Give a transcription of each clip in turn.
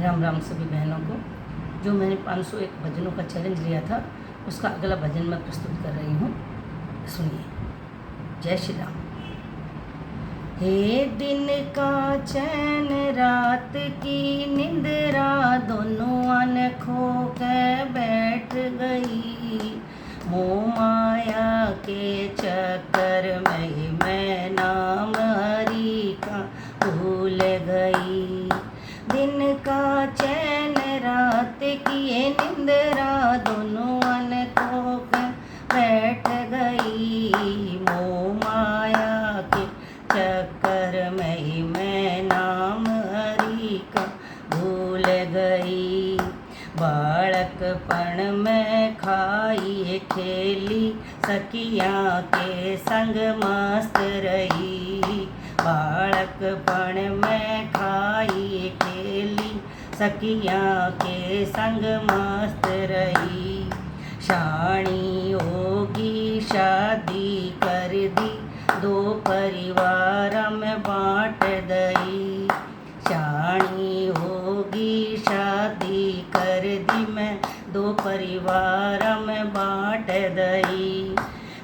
राम राम सभी बहनों को। जो मैंने 501 भजनों का चैलेंज लिया था उसका अगला भजन मैं प्रस्तुत कर रही हूँ, सुनिए। जय श्री राम। हे दिन का चैन रात की निंद्रा दोनों अन खो के बैठ गई। मोह माया के चक्कर में मैं नाम हरि का भूल गई। दिन का चैन रात की ये निंद्रा दोनों अन खो के बैठ गई। मोह माया के चक्कर में मैं नाम हरि का भूल गई। बालकपन में खाई खेली सखियाँ के संग मस्त रही। बालकपन में खाई खेली सखियाँ के संग मस्त रही। शाणी होगी शादी कर दी दो परिवार में बांट दई। शाणी होगी शादी कर दी मैं दो परिवार में बांट दई।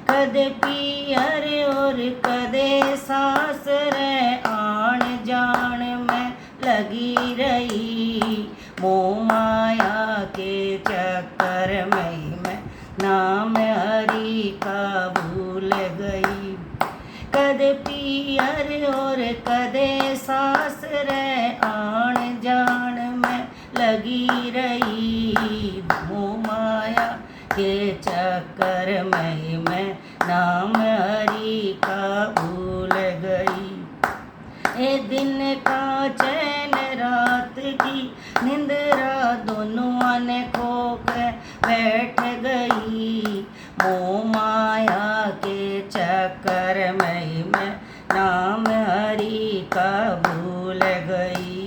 कदे पियर और कदे सास रे आन जान में लगी रही। मोह माया के चक्कर में मैं नाम हरि का भूल गई। कदे पियर और कदे सास रे आन जान में लगी रही। मोह माया के चक्कर में मैं नाम हरि का भूल गई। ए दिन का चैन रात की निंद्रा दोनों अन खो के बैठ गई। मोह माया के चक्कर में मैं नाम हरि का भूल गई।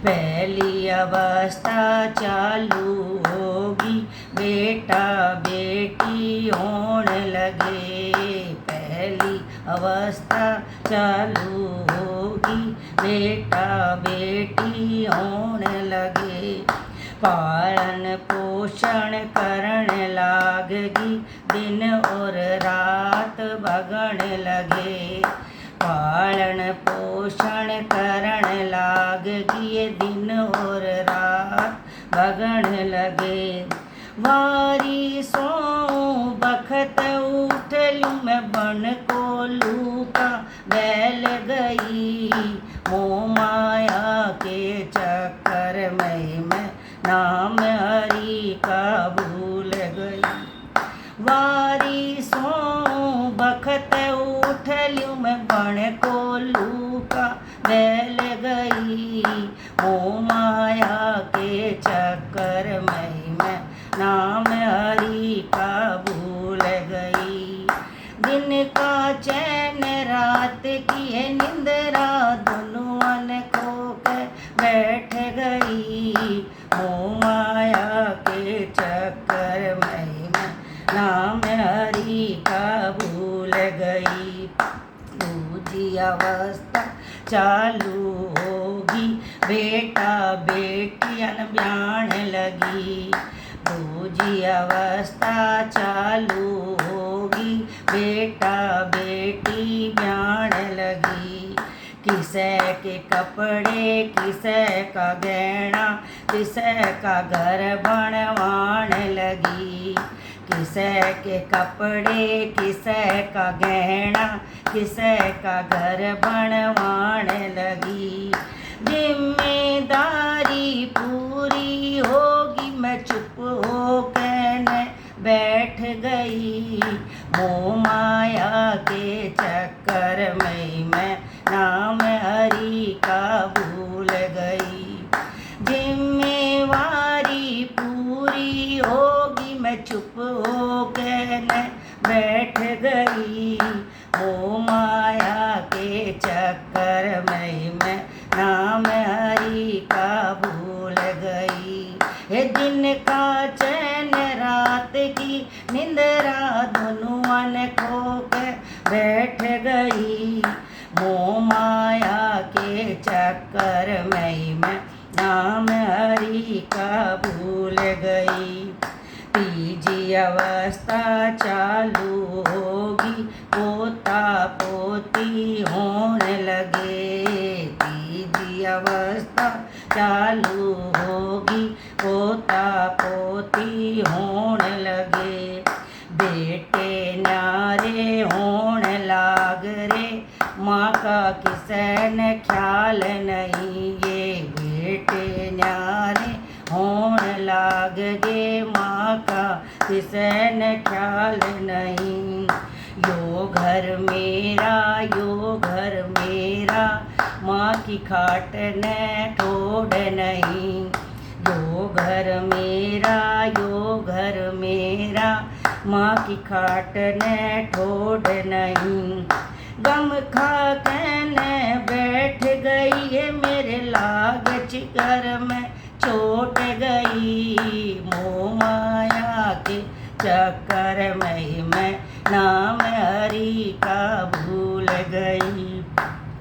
पहली अवस्था चालू होगी बेटा बेटी होने लगे। पहली अवस्था चालू होगी बेटा बेटी होने लगे। पालन पोषण करने लागगी दिन और रात भगन लगे। पालन पोषण करने लागगी दिन और रात भगन लगे। वारी सो बखत उठ लूँ मैं बन को लूका बैल गई। मोह माया के चक्कर में मैं नाम हरि का भूल गई। वारी सो बखत उठ लूँ मैं बन को लूका बैल गई। मोह माया के चक्कर में मैं नाम हरि का भूल गई। दिन का चैन रात की है निंद्रा दोनों अन खो के बैठ गई। मोह माया के चक्कर में मैं नाम हरि का भूल गई। दूजी अवस्था चालू होगी बेटा बेटी अनब्याण लगी। दूजी अवस्था चालू होगी बेटा बेटी ब्याण लगी। किसे के कपड़े किसे का गहना किसे का घर बनवाण लगी। किसे के कपड़े किसे का गहना किसे का घर बनवाण लगी। जिम्मेदारी पूरी होगी मैं चुप हो के न बैठ गई। मोह माया के चक्कर में मैं नाम हरि का भूल गई। जिम्मेवारी पूरी होगी मैं चुप हो के न बैठ गई। मोह माया के चक्कर में मैं नाम हरि का भूल गई। हे दिन का चैन रात की निंद्रा दोनों अन खो के बैठ गई। मोह माया के चक्कर में मैं नाम भूल गई। तीजी अवस्था चालू होगी, पोता पोती होने लगे। तीजी अवस्था चालू होगी, पोता पोती होने लगे। बेटे न्यारे होने लाग रे, माँ का किसन ख्याल नहीं। ये बेटे न्यारे होने लाग गे, माँ का किसन ख्याल नहीं। यो घर मेरा, यो घर मेरा, माँ की खाट ने ठोड़ नहीं। यो घर मेरा, यो घर मेरा, माँ की खाट ने ठोड़ नहीं। गम खा कहने बैठ गई है, मेरे लाग जिगर में चोट गई। मोह माया के चक्कर में मैं नाम हरि का भूल गई।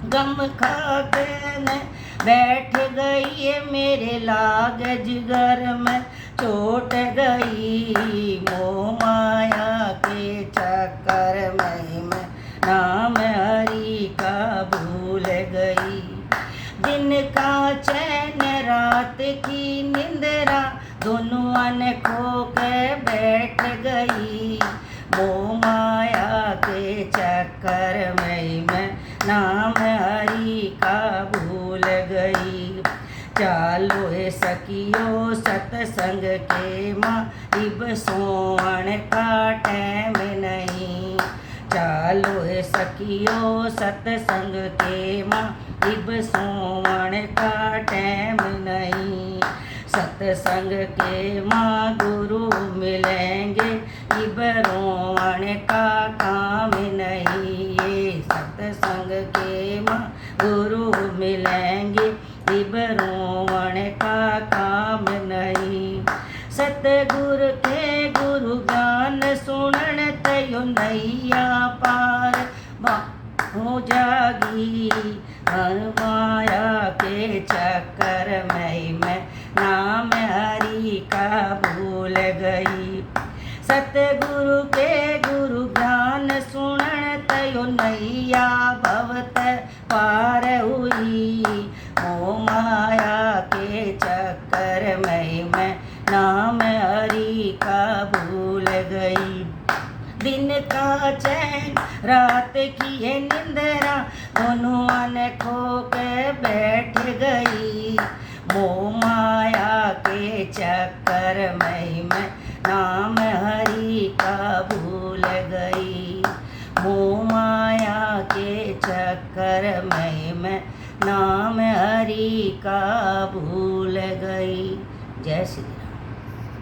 गम खा कहने बैठ गई है, मेरे लाग जिगर में चोट गई। मोह माया के चक्कर में मैं नाम हरि का भूल गई। दिन का चैन रात की निंद्रा, दोनों अन खो के बैठ गई। मोह माया के चक्कर में मैं नाम हरि का भूल गई। चालो हे सखियो सतसंग के माँ, इब सोवण का टैम नहीं। चालो हे सखियो सतसंग के माँ, इब सोवण का टैम नहीं। सतसंग के माँ गुरु मिलेंगे, इब रोवण का काम नहीं। ये सतसंग के माँ गुरु मिलेंगे, इब रोवण का काम नहीं। सतगुर के गुरु ज्ञान सुनन तयो नैया पार हो जागी। हर माया के चक्कर में मैं नाम हरि का भूल गई। सतगुरु के गुरु ज्ञान सुनन तयो नैया भवत पार हुई। मोह माया के चक्कर में मैं नाम हरि का भूल गई। दिन का चैन रात की है निंद्रा, दोनों अन खो के बैठ गई। मोह माया के चक्कर में मैं नाम हरि का भूल गई। मोह माया के चक्कर में मैं नाम हरि का भूल गई। जय श्री